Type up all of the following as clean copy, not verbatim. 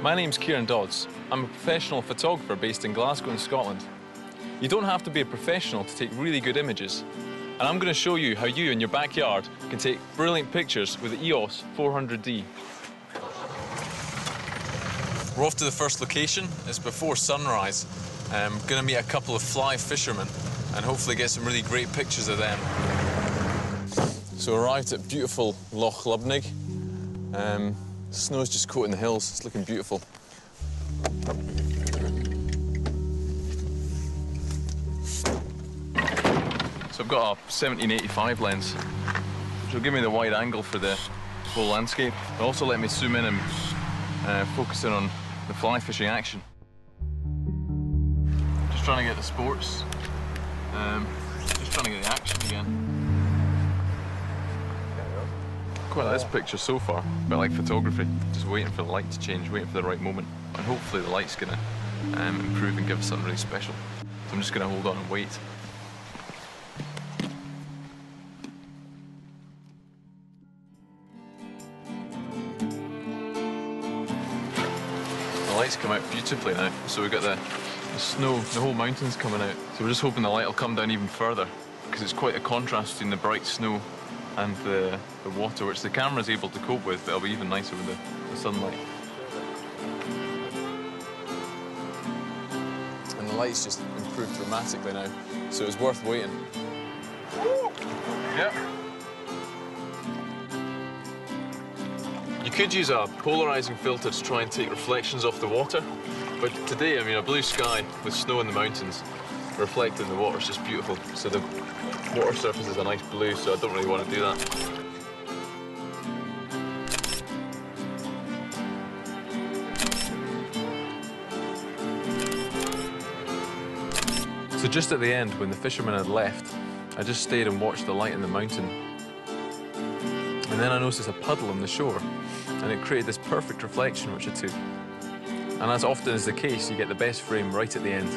My name's Kieran Dodds. I'm a professional photographer based in Glasgow in Scotland. You don't have to be a professional to take really good images. And I'm going to show you how you in your backyard can take brilliant pictures with the EOS 400D. We're off to the first location. It's before sunrise. I'm going to meet a couple of fly fishermen and hopefully get some really great pictures of them. So arrived at beautiful Loch Lubnig. Snow's just coating the hills. It's looking beautiful. So I've got a 1785 lens, which will give me the wide angle for the whole landscape. It'll also let me zoom in and focus in on the fly fishing action. Just trying to get the sports. Just trying to get the action again. Quite like this picture so far, but like photography, just waiting for the light to change, waiting for the right moment, and hopefully the light's gonna improve and give us something really special. So I'm just gonna hold on and wait. The lights come out beautifully now, so we've got the snow, the whole mountain's coming out. So we're just hoping the light will come down even further, because it's quite a contrast between the bright snow and the water, which the camera's able to cope with, but it'll be even nicer with the sunlight. And the light's just improved dramatically now, so it's worth waiting. Yeah. You could use a polarizing filter to try and take reflections off the water, but today, I mean, a blue sky with snow in the mountains reflected in the water is just beautiful. So the water surface is a nice blue, so I don't really want to do that. So just at the end, when the fishermen had left, I just stayed and watched the light in the mountain. And then I noticed a puddle on the shore, and it created this perfect reflection which I took. And as often is the case, you get the best frame right at the end.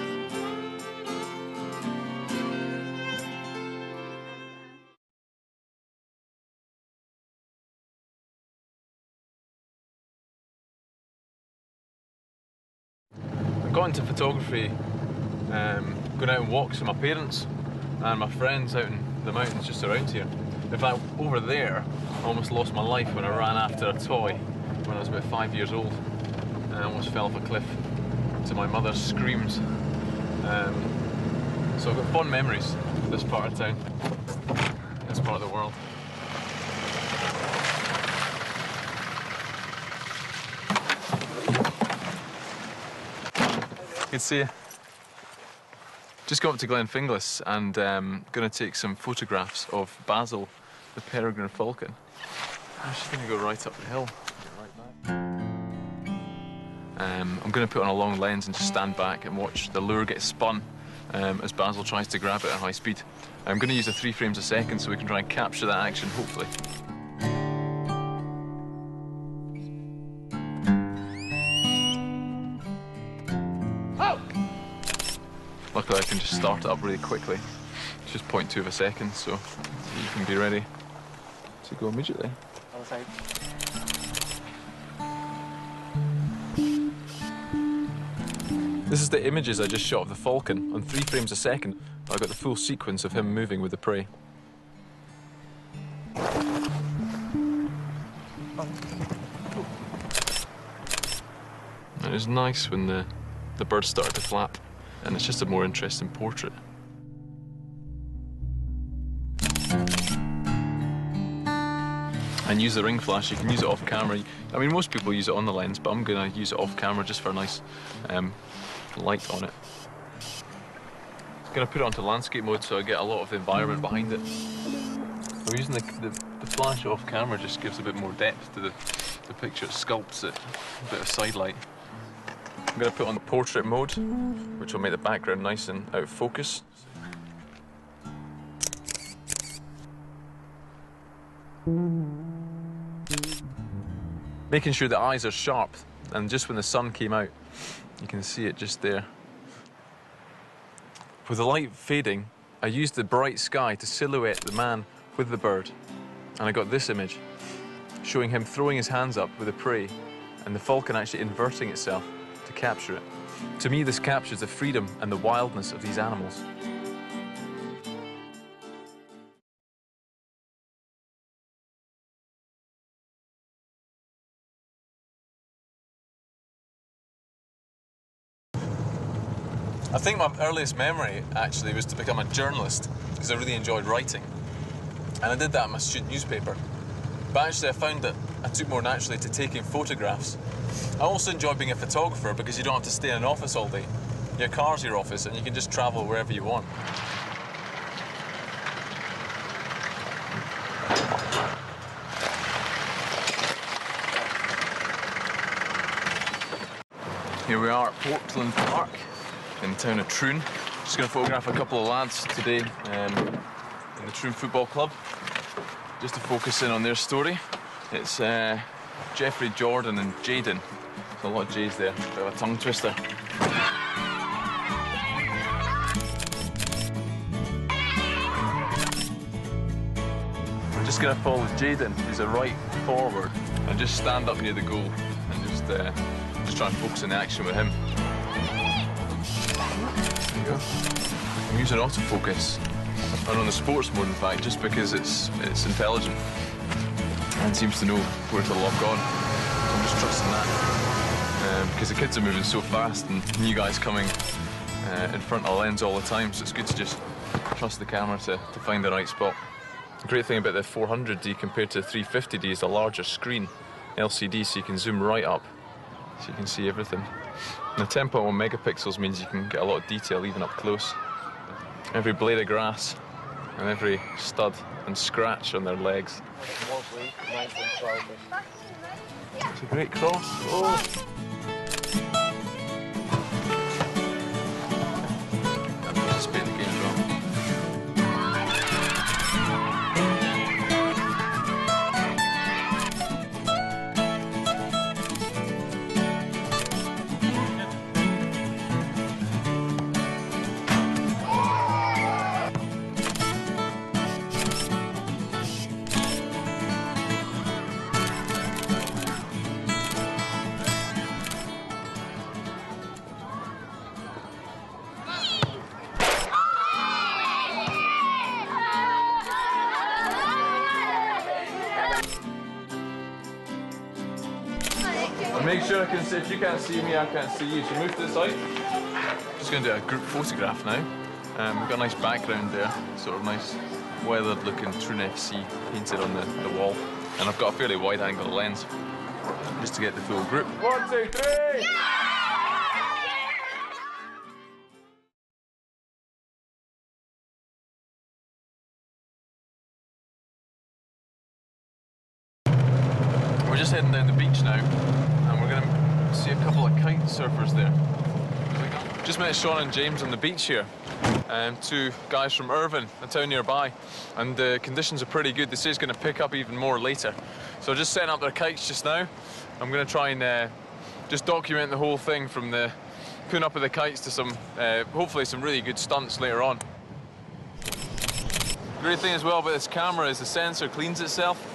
I got into photography going out on walks with my parents and my friends out in the mountains just around here. In fact, over there, I almost lost my life when I ran after a toy when I was about 5 years old. And I almost fell off a cliff to my mother's screams. So I've got fond memories of this part of town, this part of the world. Good to see you. Just got up to Glenfinglas and going to take some photographs of Basil, the peregrine falcon. I'm just going to go right up the hill. I'm going to put on a long lens and just stand back and watch the lure get spun as Basil tries to grab it at high speed. I'm going to use the 3 frames a second so we can try and capture that action, hopefully. Luckily, I can just start it up really quickly. It's just 0.2 of a second, so you can be ready to go immediately. This is the images I just shot of the falcon on 3 frames a second. I got the full sequence of him moving with the prey. And it was nice when the birds started to flap. And it's just a more interesting portrait. And use the ring flash, you can use it off camera. I mean, most people use it on the lens, but I'm going to use it off camera just for a nice light on it. I'm going to put it onto landscape mode so I get a lot of the environment behind it. I'm using the flash off camera, just gives a bit more depth to the picture, it sculpts it, a bit of side light. I'm going to put on the portrait mode, which will make the background nice and out of focus. Making sure the eyes are sharp, and just when the sun came out, you can see it just there. With the light fading, I used the bright sky to silhouette the man with the bird, and I got this image, showing him throwing his hands up with the prey and the falcon actually inverting itself to capture it. To me, this captures the freedom and the wildness of these animals. I think my earliest memory actually was to become a journalist because I really enjoyed writing. And I did that in my student newspaper. But actually I found that I took more naturally to taking photographs. I also enjoy being a photographer because you don't have to stay in an office all day. Your car's your office and you can just travel wherever you want. Here we are at Portland Park in the town of Troon. Just going to photograph a couple of lads today in the Troon Football Club, just to focus in on their story. It's Jeffrey, Jordan and Jaden. There's a lot of J's there, bit of a tongue twister. We're just going to follow Jaden, who's a right forward, and just stand up near the goal and just try and focus on the action with him. I'm using autofocus, and on the sports mode in fact, just because it's intelligent and seems to know where to lock on. So I'm just trusting that because the kids are moving so fast and new guys coming in front of the lens all the time, so it's good to just trust the camera to find the right spot. The great thing about the 400D compared to the 350D is a larger screen, LCD, so you can zoom right up so you can see everything. And the 10.1 megapixels means you can get a lot of detail even up close. Every blade of grass and every stud and scratch on their legs. It's a great cross. Oh. Participate in the game as well. Make sure I can see, if you can't see me, I can't see you. So move to the side. Just going to do a group photograph now. We've got a nice background there, sort of nice weathered looking Troon FC painted on the wall. And I've got a fairly wide angle lens just to get the full group. 1, 2, 3! We're just heading down the beach now, and we're going to see a couple of kite surfers there. Just met Sean and James on the beach here, two guys from Irvine, a town nearby, and the conditions are pretty good. They say it's going to pick up even more later. So just setting up their kites just now. I'm going to try and just document the whole thing, from the putting up of the kites to some, hopefully some really good stunts later on. The great thing as well about this camera is the sensor cleans itself.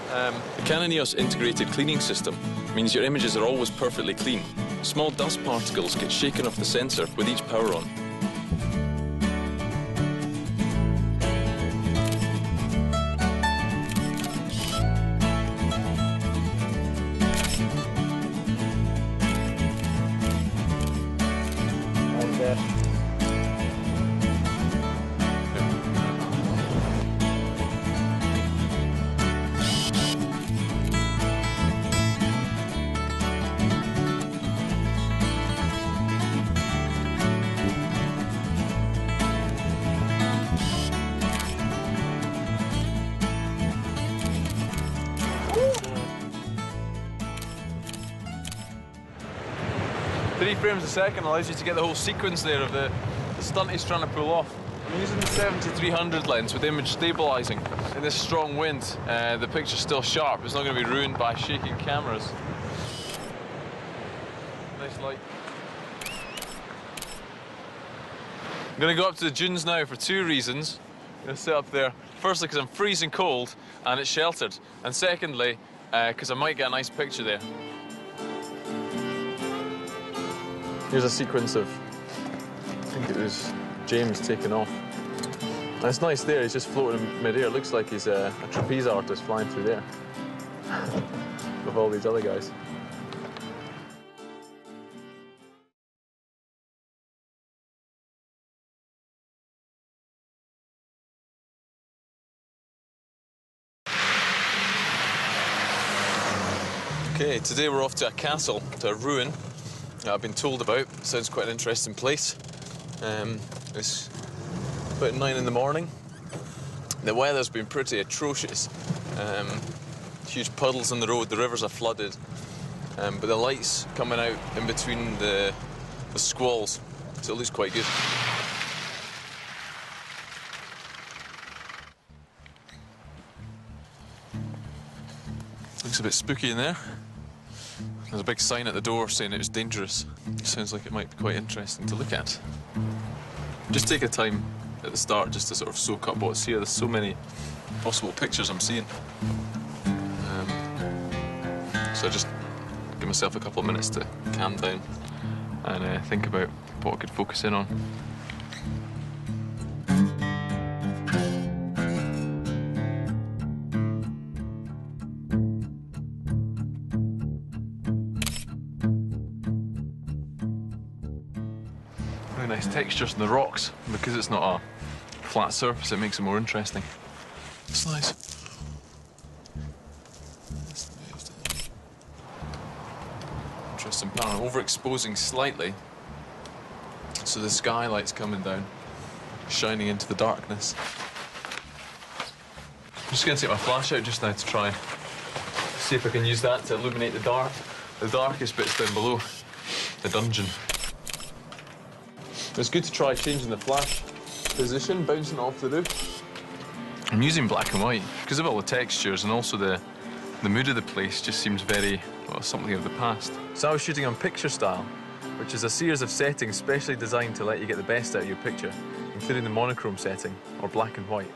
The Canon EOS integrated cleaning system means your images are always perfectly clean. Small dust particles get shaken off the sensor with each power on. Three frames a second allows you to get the whole sequence there of the stunt he's trying to pull off. I'm using the 70-300 lens with image stabilizing. In this strong wind, the picture's still sharp. It's not going to be ruined by shaking cameras. Nice light. I'm going to go up to the dunes now for two reasons. I'm going to sit up there. Firstly, because I'm freezing cold and it's sheltered. And secondly, because I might get a nice picture there. Here's a sequence of, I think it was James taking off. And it's nice there, he's just floating in mid-air. It looks like he's a trapeze artist flying through there with all these other guys. Okay, today we're off to a castle, to a ruin that I've been told about. Sounds quite an interesting place. It's about 9 in the morning. The weather's been pretty atrocious. Huge puddles on the road, the rivers are flooded. But the light's coming out in between the squalls, so it looks quite good. Looks a bit spooky in there. There's a big sign at the door saying it was dangerous. Sounds like it might be quite interesting to look at. Just take a time at the start just to sort of soak up what's here. There's so many possible pictures I'm seeing. So I just give myself a couple of minutes to calm down and think about what I could focus in on. Really nice textures in the rocks. Because it's not a flat surface, it makes it more interesting. It's nice. Interesting pattern. Overexposing slightly, so the skylight's coming down, shining into the darkness. I'm just going to take my flash out just now to try and see if I can use that to illuminate the darkest bits down below, the dungeon. It's good to try changing the flash position, bouncing it off the roof. I'm using black and white because of all the textures, and also the mood of the place just seems very, well, something of the past. So I was shooting on picture style, which is a series of settings specially designed to let you get the best out of your picture, including the monochrome setting, or black and white.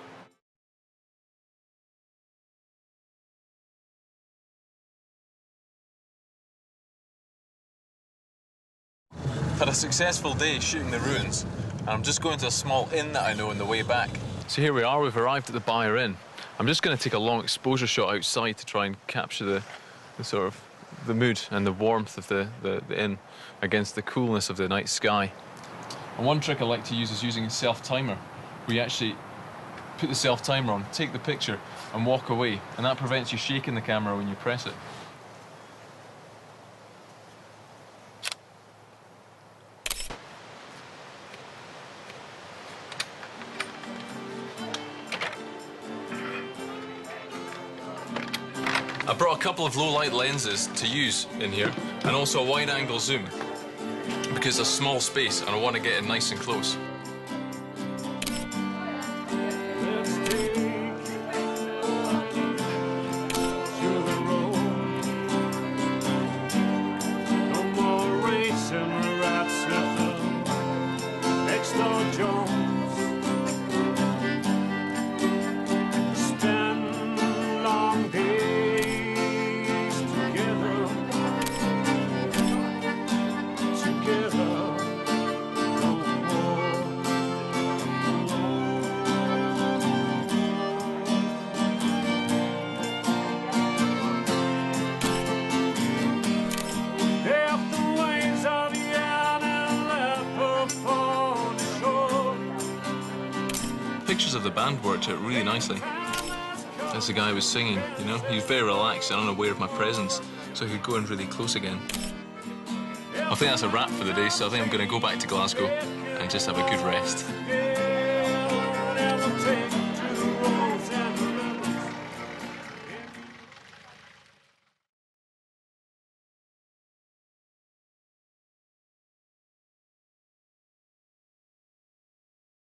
Had a successful day shooting the ruins, and I'm just going to a small inn that I know on the way back. So here we are, we've arrived at the Buyer Inn. I'm just going to take a long exposure shot outside to try and capture the sort of the mood and the warmth of the inn against the coolness of the night sky. And one trick I like to use is using a self-timer, where you actually put the self-timer on, take the picture and walk away, and that prevents you shaking the camera when you press it. I brought a couple of low-light lenses to use in here, and also a wide-angle zoom, because it's a small space and I want to get it nice and close. Pictures of the band worked out really nicely. As the guy was singing, you know, he was very relaxed and unaware of my presence, so he could go in really close again. I think that's a wrap for the day, so I think I'm going to go back to Glasgow and just have a good rest.